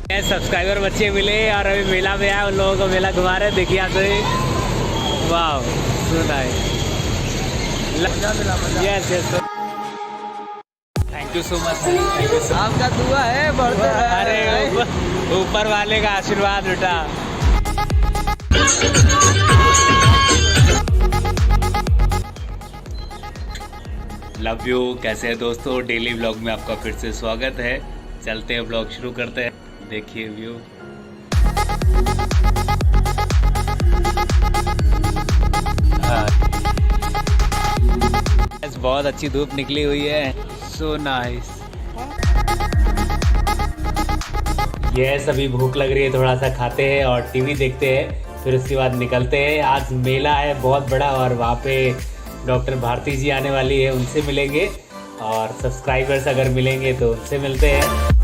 Subscriber बच्चे मिले और अभी मेला में आए, उन लोगों को मेला घुमा रहे हैं। देखिए यहाँ से, वाह सुना है। Yes yes, thank you so much, thank you so much. आपका दुआ है बढ़ते अरे ऊपर वाले का आशीर्वाद बेटा। Love you. कैसे हैं दोस्तों, डेली व्लॉग में आपका फिर से स्वागत है। चलते हैं, व्लॉग शुरू करते हैं। देखिए व्यू। बहुत अच्छी धूप निकली हुई है। So nice. यस, अभी भूख लग रही है, थोड़ा सा खाते हैं और टीवी देखते हैं, फिर उसके बाद निकलते हैं। आज मेला है बहुत बड़ा और वहाँ पे डॉक्टर भारती जी आने वाली है, उनसे मिलेंगे और सब्सक्राइबर्स अगर मिलेंगे तो उनसे मिलते हैं।